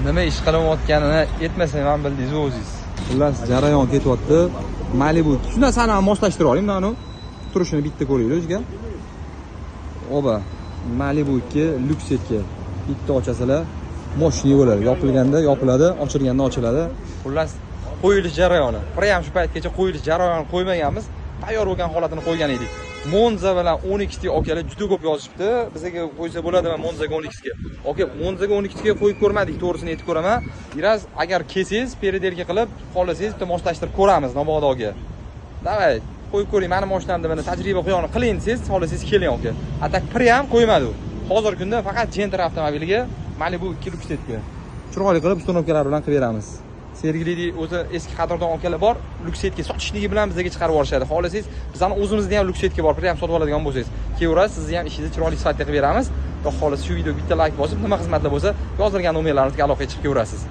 nima ish qilayotganini aytmasam ham bildingiz o'zingiz. Xullas, jarayon ketyapti. Malibu. Shundan sani ham moslashtirib oling, mana turishini bitta ko'ringlar o'zga. Oba, Malibu 2 Luxetga bitta ochasizlar, mashina bo'ladi. Yopilganda yopiladi, ochilganda ochiladi. Xullas, qo'yilish jarayoni. Bir ham shu paytgacha qo'yilish jarayonini qo'ymaganmiz. Tayyor bo'lgan holatini qo'ygan edik. Monza bilan 10X ga okalar juda ko'p yozishibdi. Bizga qo'ysa bo'ladimi Monzaga 10X ga? Oka, Monzaga 10X ga qo'yib ko'rmadik, to'g'risini aytib ko'raman. Biraz agar kelsangiz, periderga qilib, xohlasangiz bitta moslashtirib ko'ramiz Nobodoga. Davay, qo'yib ko'ring, meni mashinamda mana tajriba qo'yoni qiling desangiz, xohlasangiz keling oka. Atak piri ham qo'ymadi. Hozirgi kunda faqat Gentra avtomobiliga Malibu 2 Luxetga Chiroyli qilib uстановkalar bilan qilib beramiz. Sergelida o'zi eski qadrdon okalar bor, Luxetga sotishnigi bilan bizga chiqarib yuborishadi. Xohlasangiz, bizning o'zimizda ham Luxetga bor, bir ham sotib oladigan bo'lsangiz, kelaverasiz, sizni ham ishingizni chiroyli sifatida qilib beramiz. Xudo xolisa shu videoga bitta like bosib, nima xizmatlar bo'lsa, yozilgan nomerlarimizga aloqaga chiqib kelaverasiz.